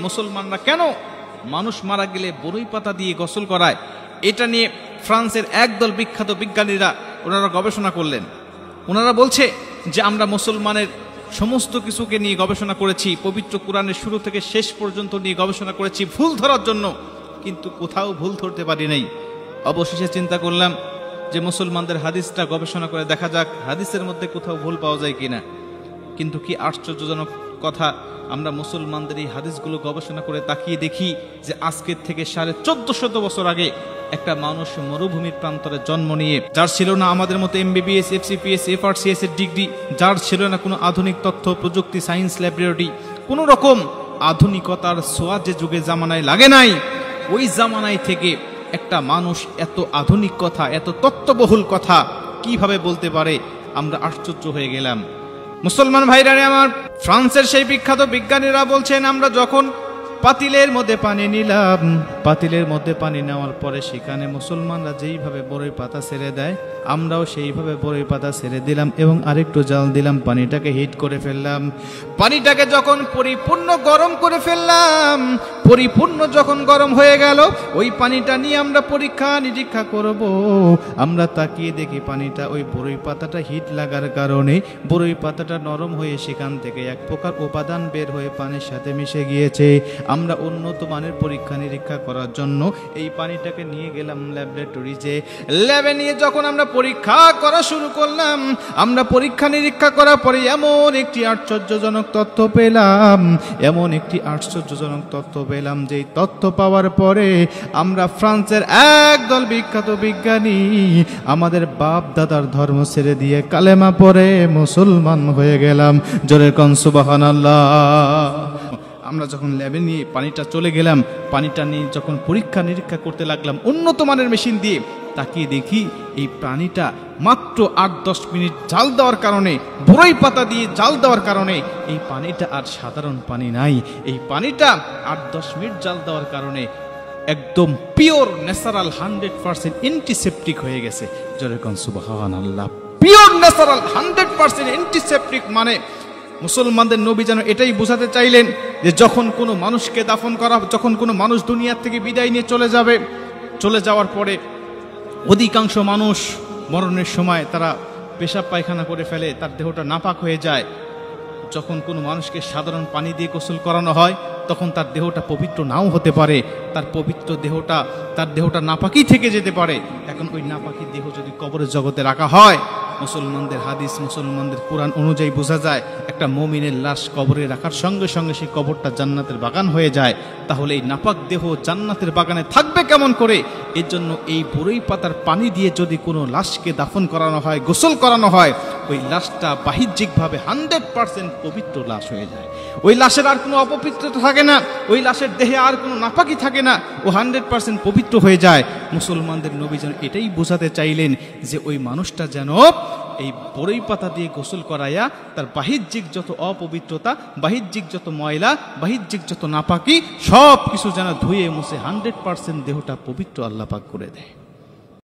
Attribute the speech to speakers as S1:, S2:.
S1: মুসলমানরা কেন মানুষ মারা গেলে বরই পাতা দিয়ে গোসল করায়, এটা নিয়ে ফ্রান্সের একদল বিখ্যাত বিজ্ঞানীরা ওনারা গবেষণা করলেন। ওনারা বলছে যে আমরা মুসলমানের সমস্ত কিছুকে নিয়ে গবেষণা করেছি, পবিত্র কোরআনের শুরু থেকে শেষ পর্যন্ত নিয়ে গবেষণা করেছি ভুল ধরার জন্য, কিন্তু কোথাও ভুল ধরতে পারি নাই। অবশেষে চিন্তা করলাম যে মুসলমানদের হাদিসটা গবেষণা করে দেখা যাক হাদিসের মধ্যে কোথাও ভুল পাওয়া যায় কিনা। কিন্তু কি আশ্চর্যজনক কথা, আমরা মুসলমানদের এই হাদিসগুলো গবেষণা করে তাকিয়ে দেখি যে আজকের থেকে 1450 বছর আগে একটা মানুষ মরুভূমির প্রান্তরে জন্ম নিয়ে, যার ছিল না আমাদের মতো MBBS, FCPS, FRCS এর ডিগ্রি, যার ছিল না কোনো আধুনিক তথ্য প্রযুক্তি, সায়েন্স ল্যাবরেটরি, কোনো রকম আধুনিকতার ছোঁয়া যে যুগে জামানায় লাগে নাই, ওই জামানায় থেকে একটা মানুষ এত আধুনিক কথা, এত তত্ত্ববহুল কথা কিভাবে বলতে পারে? আমরা আশ্চর্য হয়ে গেলাম। মুসলমান ভাইরা আমার, ফ্রান্সের সেই বিখ্যাত বিজ্ঞানীরা বলছেন আমরা যখন পাতিলের মধ্যে পানি নিলাম, পাতিলের মধ্যে পানি নেওয়ার পরে সেখানে মুসলমানরা যেইভাবে বরই পাতা ছেড়ে দেয়, আমরাও সেইভাবে বরই পাতা ছেড়ে দিলাম এবং আরেকটু জাল দিলাম, পানিটাকে হিট করে ফেললাম। পানিটাকে যখন পরিপূর্ণ গরম করে ফেললাম, পরিপূর্ণ যখন গরম হয়ে গেল, ওই পানিটা নিয়ে আমরা পরীক্ষা নিরীক্ষা করব। আমরা তাকিয়ে দেখি পানিটা ওই বরই পাতাটা হিট লাগার কারণে বরই পাতাটা নরম হয়ে সেখান থেকে এক প্রকার উপাদান বের হয়ে পানির সাথে মিশে গিয়েছে। আমরা উন্নত মানের পরীক্ষা নিরীক্ষা করার জন্য এই পানিটাকে নিয়ে গেলাম ল্যাবরেটরিতে। ল্যাবে নিয়ে যখন আমরা পরীক্ষা করা শুরু করলাম, আমরা পরীক্ষা নিরীক্ষা করার পরে এমন একটি আশ্চর্যজনক তথ্য পেলাম, এমন একটি আশ্চর্যজনক তথ্য পেলাম, যেই তথ্য পাওয়ার পরে আমরা ফ্রান্সের একদল বিখ্যাত বিজ্ঞানী আমাদের বাপ দাদার ধর্ম ছেড়ে দিয়ে কালেমা পড়ে মুসলমান হয়ে গেলাম। জোরে কোন সুবহানাল্লাহ। আমরা যখন ল্যাবে নিয়ে পানিটা চলে গেলাম, পানিটা নিয়ে যখন পরীক্ষা নিরীক্ষা করতে লাগলাম উন্নত মানের মেশিন দিয়ে, তাকিয়ে দেখি এই পানিটা মাত্র 8-10 মিনিট জাল দেওয়ার কারণে, বরই পাতা দিয়ে জাল দেওয়ার কারণে এই পানিটা আর সাধারণ পানি নাই। এই পানিটা 8-10 মিনিট জাল দেওয়ার কারণে একদম পিওর ন্যাচারাল 100% অ্যান্টিসেপটিক হয়ে গেছে। যেরকম সুবহানাল্লাহ, পিওর ন্যাচারাল 100% অ্যান্টিসেপটিক। মানে মুসলমানদের নবী যেন এটাই বোঝাতে চাইলেন যে যখন কোনো মানুষকে দাফন করা, যখন কোনো মানুষ দুনিয়ার থেকে বিদায় নিয়ে চলে যাবে, চলে যাওয়ার পরে অধিকাংশ মানুষ মরণের সময় তারা পেশাব পায়খানা করে ফেলে, তার দেহটা নাপাক হয়ে যায়। যখন কোনো মানুষকে সাধারণ পানি দিয়ে গোসল করানো হয় তখন তার দেহটা পবিত্র নাও হতে পারে, তার পবিত্র দেহটা, তার দেহটা নাপাকি থেকে যেতে পারে। এখন ওই নাপাকি দেহ যদি কবরের জগতে রাখা হয়, মুসলমানদের হাদিস, মুসলমানদের কোরআন অনুযায়ী বোঝা যায় একটা মুমিনের লাশ কবরে রাখার সঙ্গে সঙ্গে সেই কবরটা জান্নাতের বাগান হয়ে যায়। তাহলে এই নাপাক দেহ জান্নাতের বাগানে থাকবে কেমন করে? এর জন্য এই বরই পাতার পানি দিয়ে যদি কোনো লাশকে দাফন করানো হয়, গোসল করানো হয়, ওই লাশটা বাহ্যিকভাবে 100% পবিত্র লাশ হয়ে যায়। ওই লাশের আর কোনো অপবিত্রতা থাকে না, ওই লাশের দেহে আর কোনো নাপাকি থাকে না, ও 100% পবিত্র হয়ে যায়। মুসলমানদের নবী যেন এটাই বোঝাতে চাইলেন যে ওই মানুষটা যেন এই বরই পাতা দিয়ে গোসল করাইয়া তার বাহ্যিক যত অপবিত্রতা, বাহ্যিক যত ময়লা, বাহ্যিক যত নাপাকি সব কিছু যেন ধুয়ে মুছে 100% দেহটা পবিত্র আল্লাহ পাক করে দেয়।